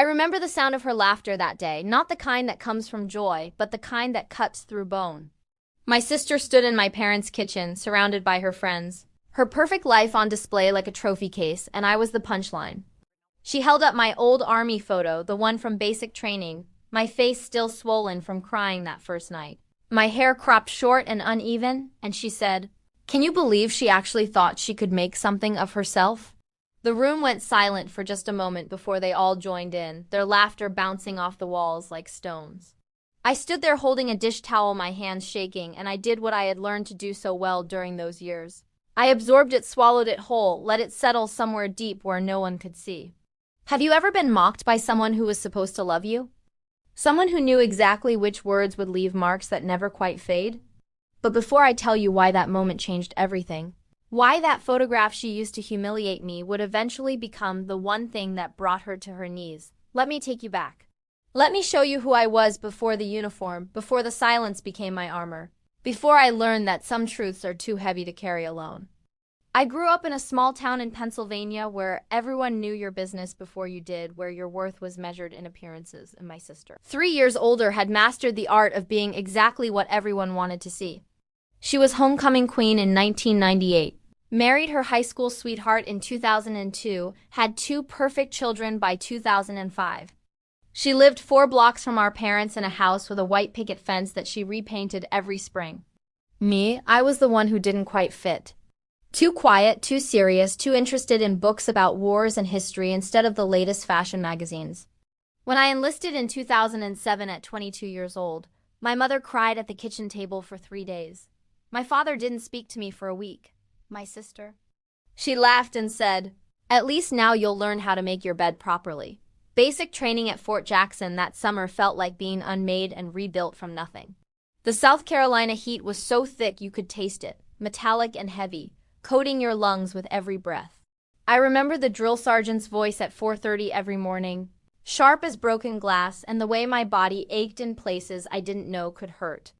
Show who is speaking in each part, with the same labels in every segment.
Speaker 1: I remember the sound of her laughter that day, not the kind that comes from joy, but the kind that cuts through bone. My sister stood in my parents' kitchen, surrounded by her friends, her perfect life on display like a trophy case, and I was the punchline. She held up my old army photo, the one from basic training, my face still swollen from crying that first night. My hair cropped short and uneven, and she said, "Can you believe she actually thought she could make something of herself?" The room went silent for just a moment before they all joined in, their laughter bouncing off the walls like stones. I stood there holding a dish towel, my hands shaking, and I did what I had learned to do so well during those years. I absorbed it, swallowed it whole, let it settle somewhere deep where no one could see. Have you ever been mocked by someone who was supposed to love you? Someone who knew exactly which words would leave marks that never quite fade? But before I tell you why that moment changed everything, why that photograph she used to humiliate me would eventually become the one thing that brought her to her knees, let me take you back. Let me show you who I was before the uniform, before the silence became my armor, before I learned that some truths are too heavy to carry alone. I grew up in a small town in Pennsylvania where everyone knew your business before you did, where your worth was measured in appearances, and my sister, 3 years older, had mastered the art of being exactly what everyone wanted to see. She was homecoming queen in 1998, married her high school sweetheart in 2002, had 2 perfect children by 2005. She lived 4 blocks from our parents in a house with a white picket fence that she repainted every spring. Me, I was the one who didn't quite fit. Too quiet, too serious, too interested in books about wars and history instead of the latest fashion magazines. When I enlisted in 2007 at 22 years old, my mother cried at the kitchen table for 3 days. My father didn't speak to me for a week. My sister? She laughed and said, "At least now you'll learn how to make your bed properly." Basic training at Fort Jackson that summer felt like being unmade and rebuilt from nothing. The South Carolina heat was so thick you could taste it, metallic and heavy, coating your lungs with every breath. I remember the drill sergeant's voice at 4:30 every morning, sharp as broken glass, and the way my body ached in places I didn't know could hurt.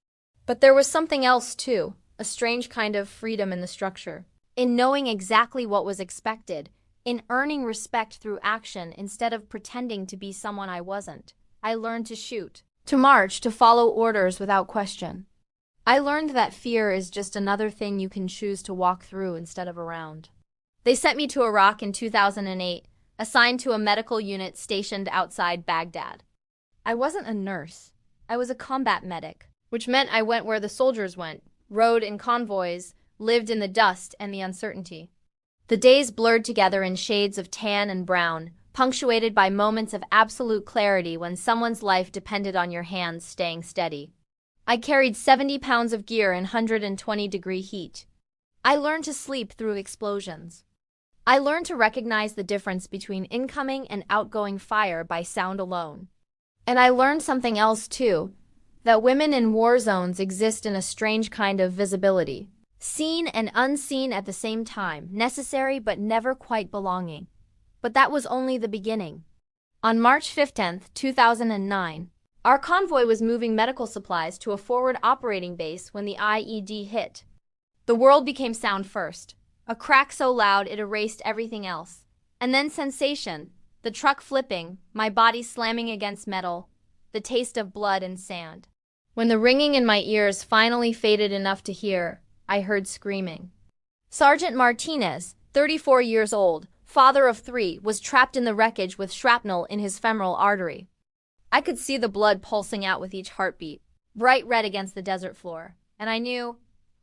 Speaker 1: But there was something else too, a strange kind of freedom in the structure, in knowing exactly what was expected, in earning respect through action instead of pretending to be someone I wasn't. I learned to shoot, to march, to follow orders without question. I learned that fear is just another thing you can choose to walk through instead of around. They sent me to Iraq in 2008, assigned to a medical unit stationed outside Baghdad. I wasn't a nurse. I was a combat medic, which meant I went where the soldiers went, rode in convoys, lived in the dust and the uncertainty. The days blurred together in shades of tan and brown, punctuated by moments of absolute clarity when someone's life depended on your hands staying steady. I carried 70 pounds of gear in 120-degree heat. I learned to sleep through explosions. I learned to recognize the difference between incoming and outgoing fire by sound alone. And I learned something else too, that women in war zones exist in a strange kind of visibility. Seen and unseen at the same time, necessary but never quite belonging. But that was only the beginning. On March 15, 2009, our convoy was moving medical supplies to a forward operating base when the IED hit. The world became sound first, a crack so loud it erased everything else. And then sensation, the truck flipping, my body slamming against metal, the taste of blood and sand. When the ringing in my ears finally faded enough to hear, I heard screaming. Sergeant Martinez, 34 years old, father of 3, was trapped in the wreckage with shrapnel in his femoral artery. I could see the blood pulsing out with each heartbeat, bright red against the desert floor, and I knew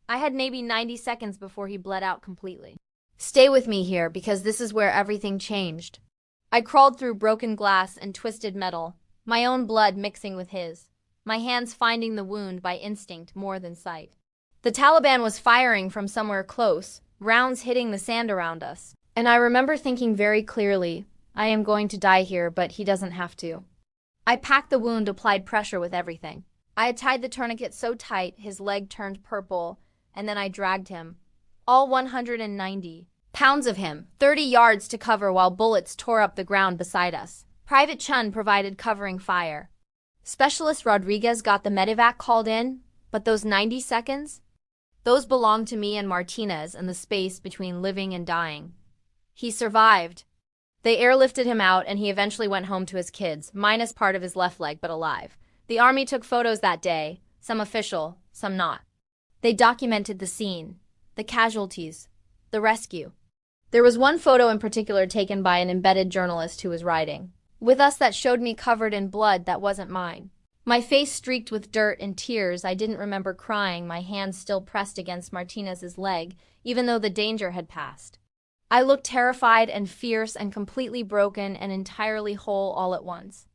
Speaker 1: I had maybe 90 seconds before he bled out completely. Stay with me here, because this is where everything changed. I crawled through broken glass and twisted metal, my own blood mixing with his, my hands finding the wound by instinct more than sight. The Taliban was firing from somewhere close, rounds hitting the sand around us, and I remember thinking very clearly, I am going to die here, but he doesn't have to. I packed the wound, applied pressure with everything. I had tied the tourniquet so tight his leg turned purple, and then I dragged him. All 190 pounds of him, 30 yards to cover while bullets tore up the ground beside us. Private Chun provided covering fire. Specialist Rodriguez got the medevac called in, but those 90 seconds? Those belonged to me and Martinez in the space between living and dying. He survived. They airlifted him out and he eventually went home to his kids, minus part of his left leg but alive. The army took photos that day, some official, some not. They documented the scene, the casualties, the rescue. There was one photo in particular taken by an embedded journalist who was riding with us that showed me covered in blood that wasn't mine. My face streaked with dirt and tears. I didn't remember crying, my hands still pressed against Martinez's leg, even though the danger had passed. I looked terrified and fierce and completely broken and entirely whole all at once.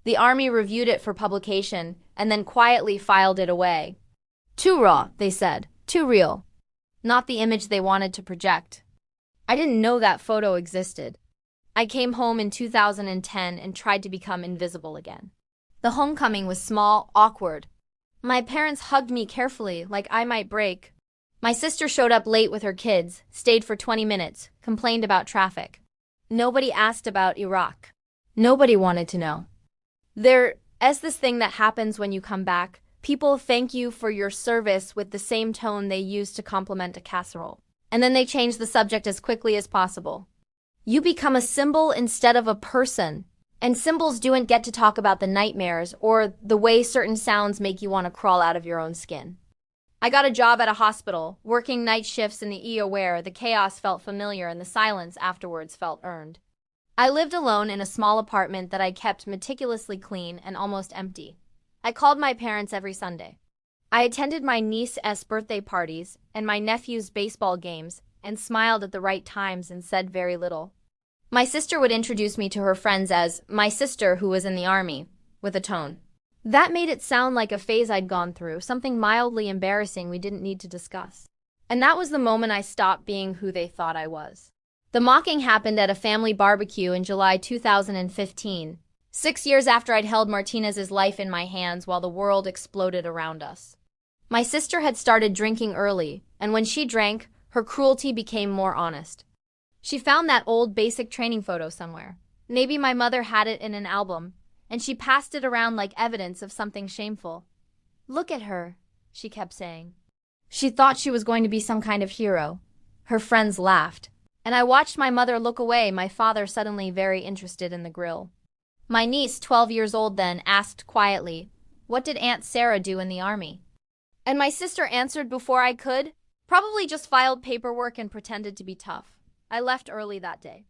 Speaker 1: The army reviewed it for publication and then quietly filed it away. Too raw, they said. Too real. Not the image they wanted to project. I didn't know that photo existed. I came home in 2010 and tried to become invisible again. The homecoming was small, awkward. My parents hugged me carefully, like I might break. My sister showed up late with her kids, stayed for 20 minutes, complained about traffic. Nobody asked about Iraq. Nobody wanted to know. There's this thing that happens when you come back. People thank you for your service with the same tone they use to compliment a casserole. And then they change the subject as quickly as possible. You become a symbol instead of a person. And symbols don't get to talk about the nightmares or the way certain sounds make you want to crawl out of your own skin. I got a job at a hospital, working night shifts in the ER where the chaos felt familiar and the silence afterwards felt earned. I lived alone in a small apartment that I kept meticulously clean and almost empty. I called my parents every Sunday. I attended my niece's birthday parties and my nephew's baseball games and smiled at the right times and said very little. My sister would introduce me to her friends as my sister who was in the army, with a tone. That made it sound like a phase I'd gone through, something mildly embarrassing we didn't need to discuss. And that was the moment I stopped being who they thought I was. The mocking happened at a family barbecue in July 2015, 6 years after I'd held Martinez's life in my hands while the world exploded around us. My sister had started drinking early, and when she drank, her cruelty became more honest. She found that old basic training photo somewhere. Maybe my mother had it in an album, and she passed it around like evidence of something shameful. Look at her, she kept saying. She thought she was going to be some kind of hero. Her friends laughed, and I watched my mother look away, my father suddenly very interested in the grill. My niece, 12 years old then, asked quietly, "What did Aunt Sarah do in the army?" And my sister answered before I could, "Probably just filed paperwork and pretended to be tough." I left early that day.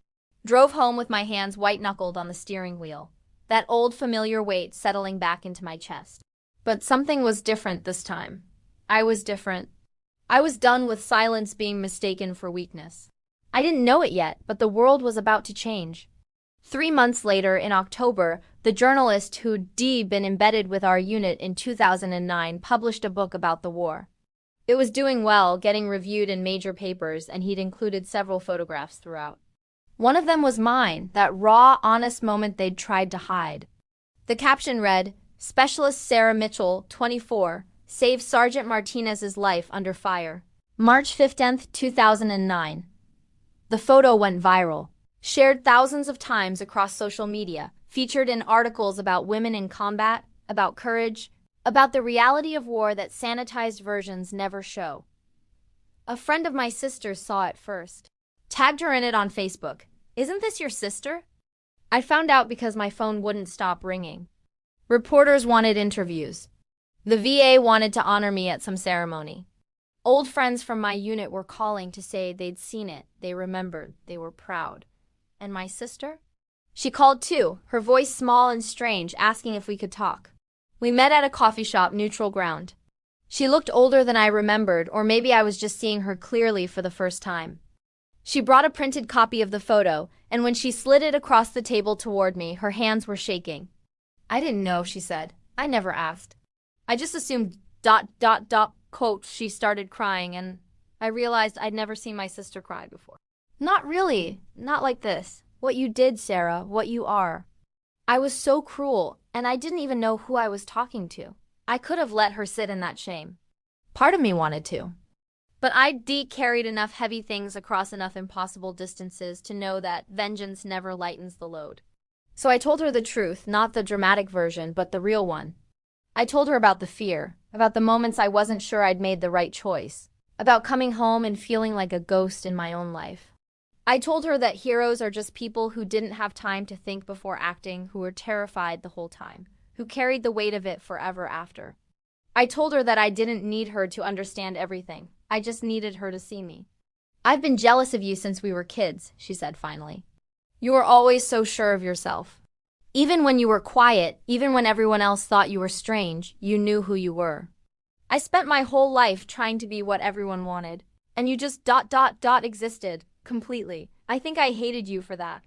Speaker 1: Drove home with my hands white-knuckled on the steering wheel, that old familiar weight settling back into my chest. But something was different this time. I was different. I was done with silence being mistaken for weakness. I didn't know it yet, but the world was about to change. 3 months later, in October, the journalist who'd been embedded with our unit in 2009 published a book about the war. It was doing well, getting reviewed in major papers, and he'd included several photographs throughout. One of them was mine, that raw, honest moment they'd tried to hide. The caption read, "Specialist Sarah Mitchell, 24, saved Sergeant Martinez's life under fire. March 15, 2009. The photo went viral, shared thousands of times across social media, featured in articles about women in combat, about courage, about the reality of war that sanitized versions never show. A friend of my sister's saw it first. Tagged her in it on Facebook. "Isn't this your sister?" I found out because my phone wouldn't stop ringing. Reporters wanted interviews. The VA wanted to honor me at some ceremony. Old friends from my unit were calling to say they'd seen it, they remembered, they were proud. And my sister? She called too, her voice small and strange, asking if we could talk. We met at a coffee shop, neutral ground. She looked older than I remembered, or maybe I was just seeing her clearly for the first time. She brought a printed copy of the photo, and when she slid it across the table toward me, her hands were shaking. "I didn't know," she said. "I never asked. I just assumed ... Quote, she started crying, and I realized I'd never seen my sister cry before. "Not really. Not like this. What you did, Sarah, what you are. I was so cruel, and I didn't even know who I was talking to. I could have let her sit in that shame. Part of me wanted to. But I'd carried enough heavy things across enough impossible distances to know that vengeance never lightens the load. So I told her the truth, not the dramatic version, but the real one. I told her about the fear, about the moments I wasn't sure I'd made the right choice, about coming home and feeling like a ghost in my own life. I told her that heroes are just people who didn't have time to think before acting, who were terrified the whole time, who carried the weight of it forever after. I told her that I didn't need her to understand everything. I just needed her to see me. I've been jealous of you since we were kids, she said finally. You were always so sure of yourself. Even when you were quiet, even when everyone else thought you were strange, you knew who you were. I spent my whole life trying to be what everyone wanted, and you just existed, completely. I think I hated you for that.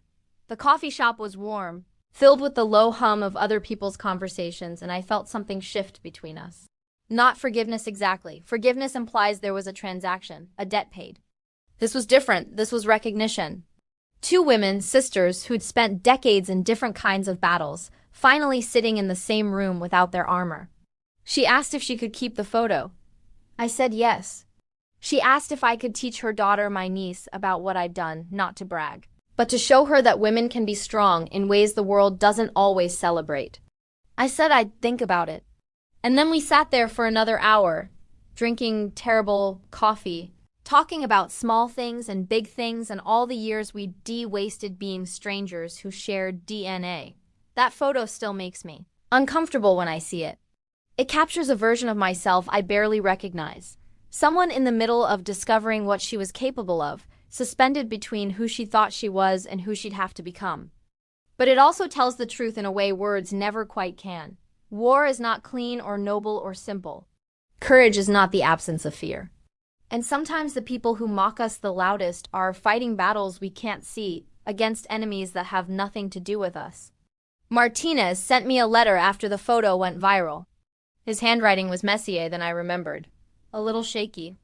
Speaker 1: The coffee shop was warm, filled with the low hum of other people's conversations, and I felt something shift between us. Not forgiveness exactly. Forgiveness implies there was a transaction, a debt paid. This was different. This was recognition. Two women, sisters, who'd spent decades in different kinds of battles, finally sitting in the same room without their armor. She asked if she could keep the photo. I said yes. She asked if I could teach her daughter, my niece, about what I'd done, not to brag, but to show her that women can be strong in ways the world doesn't always celebrate. I said I'd think about it. And then we sat there for another hour, drinking terrible coffee, talking about small things and big things and all the years we wasted being strangers who shared DNA. That photo still makes me uncomfortable when I see it. It captures a version of myself I barely recognize. Someone in the middle of discovering what she was capable of, suspended between who she thought she was and who she'd have to become. But it also tells the truth in a way words never quite can. War is not clean or noble or simple. Courage is not the absence of fear. And sometimes the people who mock us the loudest are fighting battles we can't see against enemies that have nothing to do with us. Martinez sent me a letter after the photo went viral. His handwriting was messier than I remembered, a little shaky.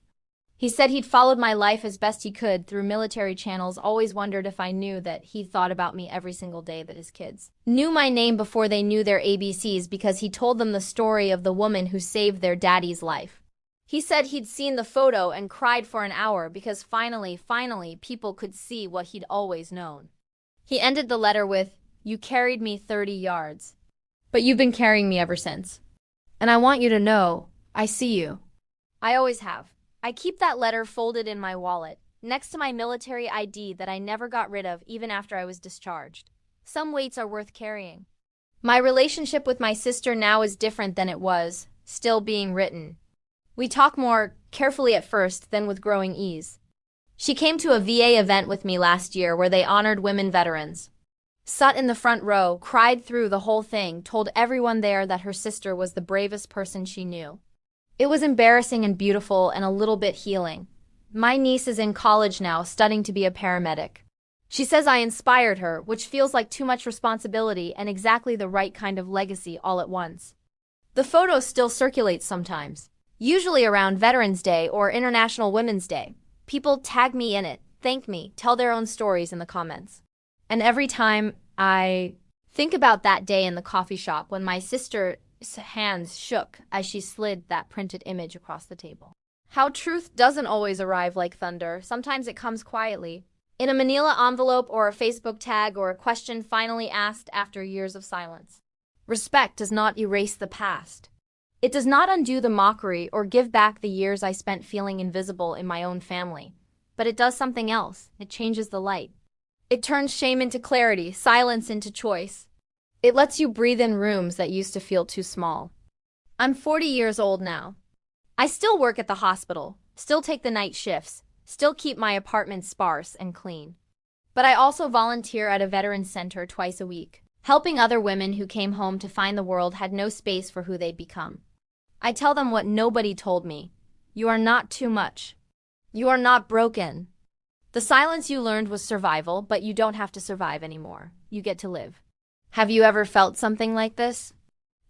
Speaker 1: He said he'd followed my life as best he could through military channels, always wondered if I knew that he thought about me every single day, that his kids knew my name before they knew their ABCs because he told them the story of the woman who saved their daddy's life. He said he'd seen the photo and cried for an hour because finally, people could see what he'd always known. He ended the letter with, "You carried me 30 yards. But you've been carrying me ever since. And I want you to know, I see you." I always have. I keep that letter folded in my wallet, next to my military ID that I never got rid of even after I was discharged. Some weights are worth carrying. My relationship with my sister now is different than it was, still being written. We talk more carefully at first, then with growing ease. She came to a VA event with me last year where they honored women veterans. Sat in the front row, cried through the whole thing, told everyone there that her sister was the bravest person she knew. It was embarrassing and beautiful and a little bit healing. My niece is in college now, studying to be a paramedic. She says I inspired her, which feels like too much responsibility and exactly the right kind of legacy all at once. The photo still circulates sometimes. Usually around Veterans Day or International Women's Day. People tag me in it, thank me, tell their own stories in the comments. And every time I think about that day in the coffee shop when my sister's hands shook as she slid that printed image across the table. How truth doesn't always arrive like thunder. Sometimes it comes quietly. In a manila envelope or a Facebook tag or a question finally asked after years of silence. Respect does not erase the past. It does not undo the mockery or give back the years I spent feeling invisible in my own family. But it does something else. It changes the light. It turns shame into clarity, silence into choice. It lets you breathe in rooms that used to feel too small. I'm 40 years old now. I still work at the hospital, still take the night shifts, still keep my apartment sparse and clean. But I also volunteer at a veterans center twice a week, helping other women who came home to find the world had no space for who they'd become. I tell them what nobody told me. You are not too much. You are not broken. The silence you learned was survival, but you don't have to survive anymore. You get to live. Have you ever felt something like this?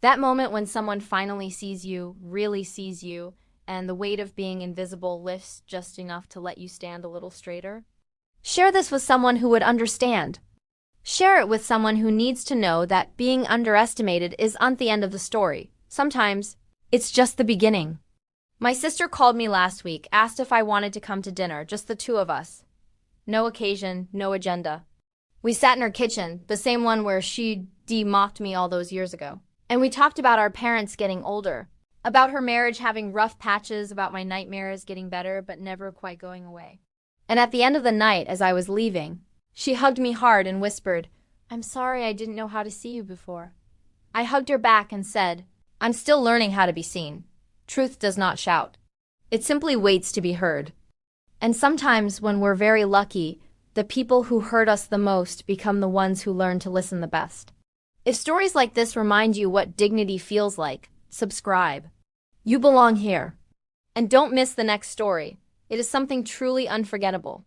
Speaker 1: That moment when someone finally sees you, really sees you, and the weight of being invisible lifts just enough to let you stand a little straighter? Share this with someone who would understand. Share it with someone who needs to know that being underestimated isn't the end of the story. Sometimes, it's just the beginning. My sister called me last week, asked if I wanted to come to dinner, just the two of us. No occasion, no agenda. We sat in her kitchen, the same one where she mocked me all those years ago. And we talked about our parents getting older, about her marriage having rough patches, about my nightmares getting better but never quite going away. And at the end of the night, as I was leaving, she hugged me hard and whispered, "I'm sorry I didn't know how to see you before." I hugged her back and said, "I'm still learning how to be seen. Truth does not shout. It simply waits to be heard." And sometimes when we're very lucky, the people who hurt us the most become the ones who learn to listen the best. If stories like this remind you what dignity feels like, subscribe. You belong here. And don't miss the next story. It is something truly unforgettable.